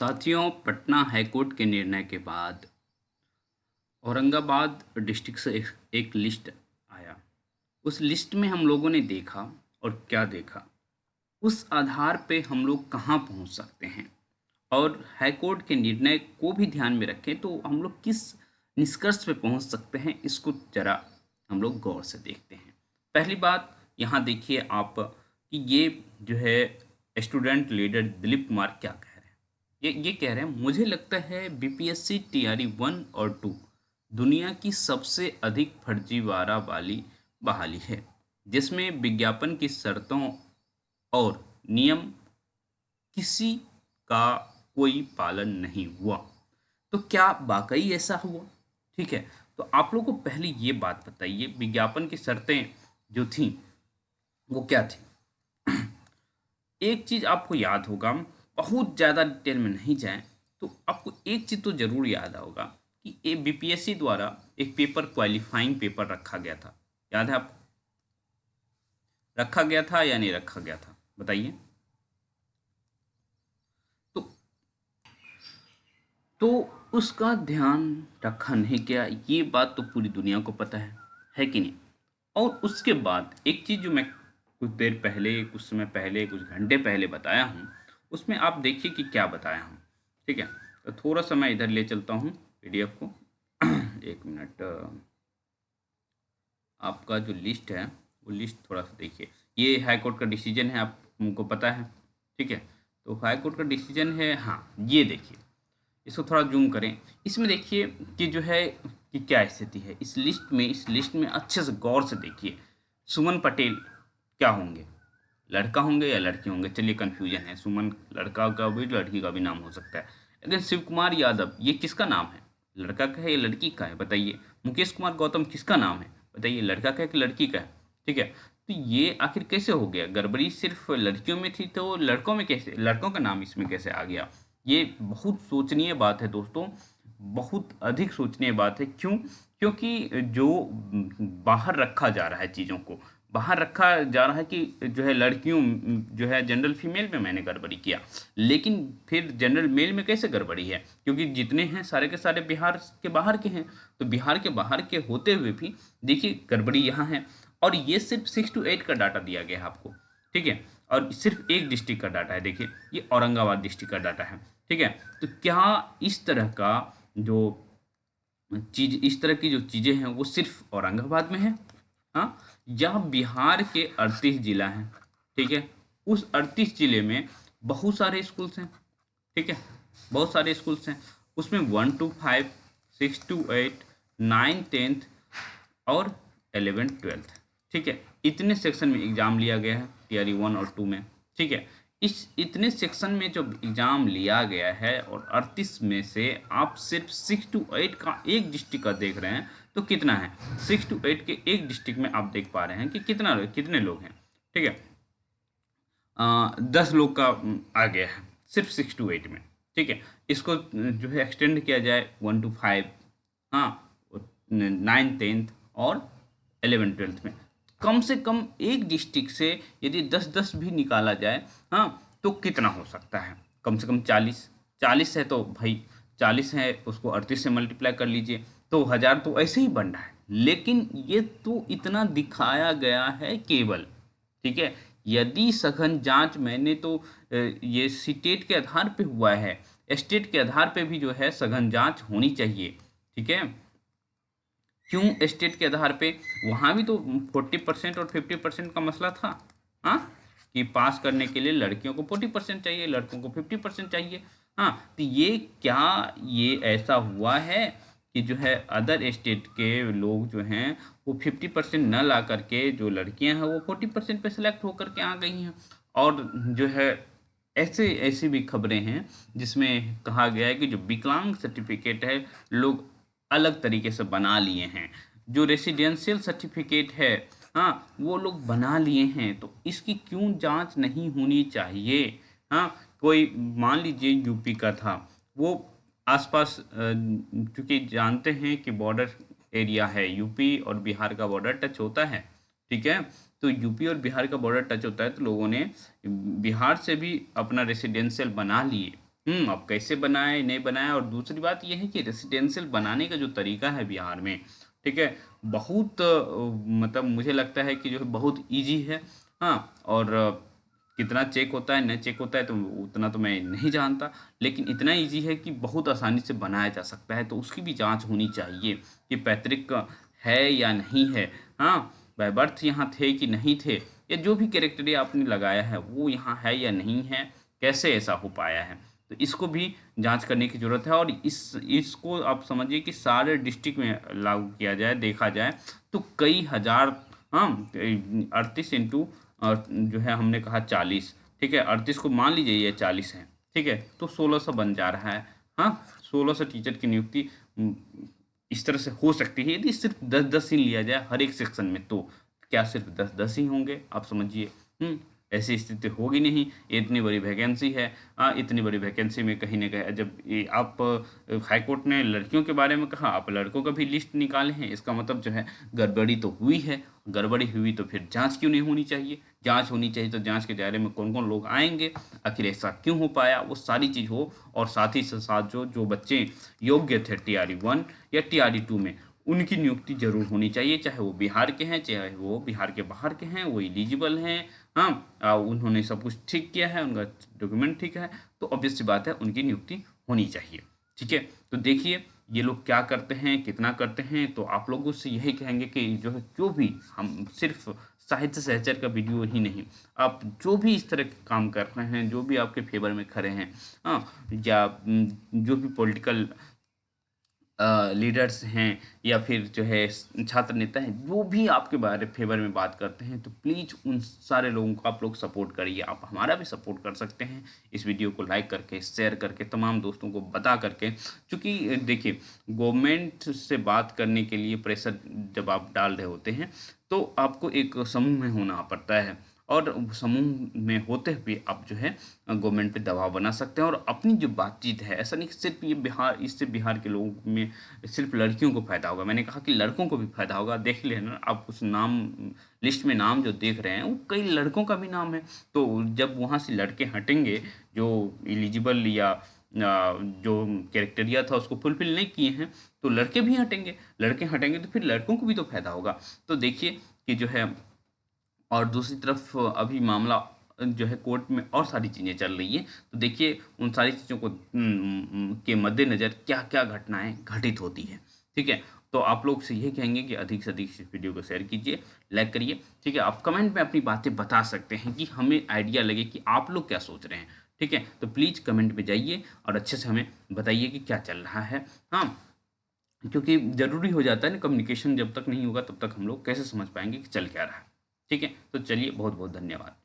साथियों, पटना हाईकोर्ट के निर्णय के बाद औरंगाबाद डिस्ट्रिक्ट से एक लिस्ट आया। उस लिस्ट में हम लोगों ने देखा और क्या देखा, उस आधार पे हम लोग कहाँ पहुँच सकते हैं और हाईकोर्ट के निर्णय को भी ध्यान में रखें तो हम लोग किस निष्कर्ष पे पहुँच सकते हैं, इसको जरा हम लोग गौर से देखते हैं। पहली बात यहाँ देखिए आप कि ये जो है स्टूडेंट लीडर दिलीप कुमार क्या कह रहे हैं। ये कह रहे हैं, मुझे लगता है बीपीएससी टीआरई 1 और 2 दुनिया की सबसे अधिक फर्जीवाड़ा वाली बहाली है, जिसमें विज्ञापन की शर्तों और नियम किसी का कोई पालन नहीं हुआ। तो क्या वाकई ऐसा हुआ? ठीक है, तो आप लोग को पहले ये बात बताइए, विज्ञापन की शर्तें जो थी वो क्या थी? एक चीज आपको याद होगा, बहुत ज्यादा डिटेल में नहीं जाएं तो आपको एक चीज तो जरूर याद होगा कि ये बीपीएससी द्वारा एक पेपर, क्वालिफाइंग पेपर रखा गया था। याद है आपको? रखा गया था या नहीं रखा गया था, बताइए। तो तो उसका ध्यान रखा नहीं गया, ये बात तो पूरी दुनिया को पता है कि नहीं? और उसके बाद एक चीज जो मैं कुछ देर पहले, कुछ समय पहले, कुछ घंटे पहले बताया हूँ, उसमें आप देखिए कि क्या बताया हूँ। ठीक है, तो थोड़ा सा मैं इधर ले चलता हूँ पीडीएफ को। एक मिनट, आपका जो लिस्ट है वो लिस्ट थोड़ा सा देखिए। ये हाई कोर्ट का डिसीजन है, आपको पता है। ठीक है, तो हाई कोर्ट का डिसीजन है। हाँ, ये देखिए, इसको थोड़ा जूम करें। इसमें देखिए कि जो है कि क्या स्थिति है इस लिस्ट में अच्छे से गौर से देखिए। सुमन पटेल क्या होंगे? लड़का होंगे या लड़की होंगे? चलिए, कंफ्यूजन है, सुमन लड़का का भी लड़की का भी नाम हो सकता है। लेकिन शिव कुमार यादव, ये किसका नाम है? लड़का का है या लड़की का है, बताइए। मुकेश कुमार गौतम किसका नाम है, बताइए, लड़का का है कि लड़की का है? ठीक है, तो ये आखिर कैसे हो गया? गड़बड़ी सिर्फ लड़कियों में थी तो लड़कों में कैसे, लड़कों का नाम इसमें कैसे आ गया? ये बहुत सोचनीय बात है दोस्तों, बहुत अधिक सोचनीय बात है। क्यों? क्योंकि जो बाहर रखा जा रहा है चीज़ों को, बाहर रखा जा रहा है कि जो है लड़कियों, जो है जनरल फीमेल में मैंने गड़बड़ी किया, लेकिन फिर जनरल मेल में कैसे गड़बड़ी है? क्योंकि जितने हैं सारे के सारे बिहार के बाहर के हैं, तो बिहार के बाहर के होते हुए भी देखिए गड़बड़ी यहाँ है। और ये सिर्फ 6 to 8 का डाटा दिया गया है आपको। ठीक है, और सिर्फ एक डिस्ट्रिक्ट का डाटा है। देखिए, ये औरंगाबाद डिस्ट्रिक्ट का डाटा है। ठीक है, तो क्या इस तरह का जो चीज, इस तरह की जो चीजें हैं वो सिर्फ औरंगाबाद में है? हाँ, या बिहार के 38 जिला हैं। ठीक है, उस 38 जिले में बहुत सारे स्कूल्स हैं। ठीक है, बहुत सारे स्कूल्स हैं, उसमें 1 to 5, 6 to 8, 9th 10th और 11th 12th। ठीक है, इतने सेक्शन में एग्जाम लिया गया है टीआरई 1 और 2 में। ठीक है, इस इतने सेक्शन में जो एग्जाम लिया गया है और 38 में से आप सिर्फ 6 to 8 का एक डिस्ट्रिक्ट का देख रहे हैं, तो कितना है? 6 to 8 के एक डिस्ट्रिक्ट में आप देख पा रहे हैं कि कितने लोग हैं। ठीक है, 10 लोग का आ गया है सिर्फ 6 to 8 में। ठीक है, इसको जो है एक्सटेंड किया जाए 1 to 5, हाँ, 9th 10th और 11th 12th में, कम से कम एक डिस्ट्रिक्ट से यदि 10-10 भी निकाला जाए, हाँ, तो कितना हो सकता है? कम से कम 40। 40 है तो भाई, 40 है उसको 38 से मल्टीप्लाई कर लीजिए, तो 1000 तो ऐसे ही बन रहा है। लेकिन ये तो इतना दिखाया गया है केवल। ठीक है, यदि सघन जांच, मैंने तो ये स्टेट के आधार पे हुआ है, स्टेट के आधार पे भी जो है सघन जांच होनी चाहिए। ठीक है, क्यों स्टेट के आधार पे? वहाँ भी तो 40% और 50% का मसला था। हाँ, कि पास करने के लिए लड़कियों को 40% चाहिए, लड़कों को 50% चाहिए। हाँ, तो ये क्या, ये ऐसा हुआ है कि जो है अदर स्टेट के लोग जो हैं वो 50% न ला करके, जो लड़कियां हैं वो 40% पे सेलेक्ट होकर के आ गई हैं। और जो है ऐसे ऐसी भी खबरें हैं जिसमें कहा गया है कि जो विकलांग सर्टिफिकेट है, लोग अलग तरीके से बना लिए हैं। जो रेसिडेंशियल सर्टिफिकेट है, हाँ, वो लोग बना लिए हैं। तो इसकी क्यों जांच नहीं होनी चाहिए? हाँ, कोई मान लीजिए यूपी का था, वो आसपास, क्योंकि जानते हैं कि बॉर्डर एरिया है, यूपी और बिहार का बॉर्डर टच होता है। ठीक है, तो यूपी और बिहार का बॉर्डर टच होता है, तो लोगों ने बिहार से भी अपना रेसिडेंशियल बना लिए। अब कैसे बनाए, नहीं बनाए। और दूसरी बात ये है कि रेसिडेंशियल बनाने का जो तरीका है बिहार में, ठीक है, बहुत मतलब मुझे लगता है कि जो है बहुत ईज़ी है। हाँ, और कितना चेक होता है, नहीं चेक होता है तो उतना तो मैं नहीं जानता, लेकिन इतना ईज़ी है कि बहुत आसानी से बनाया जा सकता है, तो उसकी भी जाँच होनी चाहिए कि पैतृक है या नहीं है। हाँ, बाय बर्थ यहाँ थे कि नहीं थे, या जो भी क्राइटेरिया आपने लगाया है वो यहाँ है या नहीं है, कैसे ऐसा हो पाया है। तो इसको भी जाँच करने की ज़रूरत है, और इसको आप समझिए कि सारे डिस्ट्रिक्ट में लागू किया जाए, देखा जाए तो कई हज़ार, हाँ, 38 इंटू जो है हमने कहा 40, ठीक है, 38 को मान लीजिए ये 40 है, ठीक है, तो 1600 बन जा रहा है। हाँ, 1600 टीचर की नियुक्ति इस तरह से हो सकती है, यदि सिर्फ 10-10 ही लिया जाए हर एक सेक्शन में, तो क्या सिर्फ 10-10 ही होंगे? आप समझिए। ऐसी स्थिति होगी नहीं, ये इतनी बड़ी वैकेंसी है। इतनी बड़ी वैकेंसी में कहीं न कहीं जब ये आप हाई कोर्ट ने लड़कियों के बारे में कहा, आप लड़कों का भी लिस्ट निकाले हैं, इसका मतलब जो है गड़बड़ी तो हुई है। गड़बड़ी हुई तो फिर जाँच क्यों नहीं होनी चाहिए? जाँच होनी चाहिए तो जाँच के दायरे में कौन-कौन लोग आएँगे, आखिर ऐसा क्यों हो पाया, वो सारी चीज़ हो, और साथ ही साथ जो बच्चे योग्य थे टीआरई 1 या टीआरई 2 में, उनकी नियुक्ति ज़रूर होनी चाहिए, चाहे वो बिहार के हैं, चाहे वो बिहार के बाहर के हैं, वो एलिजिबल हैं। हाँ, उन्होंने सब कुछ ठीक किया है, उनका डॉक्यूमेंट ठीक है, तो ऑब्वियस सी बात है उनकी नियुक्ति होनी चाहिए। ठीक है? तो देखिए ये लोग क्या करते हैं, कितना करते हैं, तो आप लोगों से यही कहेंगे कि जो है, जो भी हम सिर्फ़ साहित्य सहचर का वीडियो ही नहीं, आप जो भी इस तरह के काम कर रहे हैं, जो भी आपके फ़ेवर में खड़े हैं, हाँ, या जो भी पॉलिटिकल लीडर्स हैं, या फिर जो है छात्र नेता हैं, जो भी आपके बारे फ़ेवर में बात करते हैं, तो प्लीज़ उन सारे लोगों को आप लोग सपोर्ट करिए। आप हमारा भी सपोर्ट कर सकते हैं, इस वीडियो को लाइक करके, शेयर करके, तमाम दोस्तों को बता करके। चूँकि देखिए, गवर्नमेंट से बात करने के लिए प्रेशर जब आप डाल रहे होते हैं, तो आपको एक समूह में होना पड़ता है, और समूह में होते हुए आप जो है गवर्नमेंट पे दबाव बना सकते हैं, और अपनी जो बातचीत है, ऐसा नहीं कि सिर्फ ये बिहार, इससे बिहार के लोगों में सिर्फ लड़कियों को फ़ायदा होगा, मैंने कहा कि लड़कों को भी फ़ायदा होगा। देख लेना आप, उस नाम लिस्ट में नाम जो देख रहे हैं वो कई लड़कों का भी नाम है, तो जब वहाँ से लड़के हटेंगे जो एलिजिबल या जो क्राइटेरिया था उसको फुलफिल नहीं किए हैं, तो लड़के भी हटेंगे, लड़के हटेंगे तो फिर लड़कों को भी तो फ़ायदा होगा। तो देखिए कि जो है, और दूसरी तरफ अभी मामला जो है कोर्ट में और सारी चीज़ें चल रही हैं, तो देखिए उन सारी चीज़ों को के मद्देनज़र क्या-क्या घटनाएँ घटित होती हैं, ठीक है? तो आप लोग से यही कहेंगे कि अधिक से अधिक इस वीडियो को शेयर कीजिए, लाइक करिए, ठीक है? आप कमेंट में अपनी बातें बता सकते हैं कि हमें आइडिया लगे कि आप लोग क्या सोच रहे हैं, ठीक है? तो प्लीज़ कमेंट में जाइए और अच्छे से हमें बताइए कि क्या चल रहा है, हाँ? क्योंकि ज़रूरी हो जाता है ना, कम्युनिकेशन जब तक नहीं होगा तब तक हम लोग कैसे समझ पाएँगे कि चल क्या रहा है। ठीक है? तो चलिए, बहुत-बहुत धन्यवाद।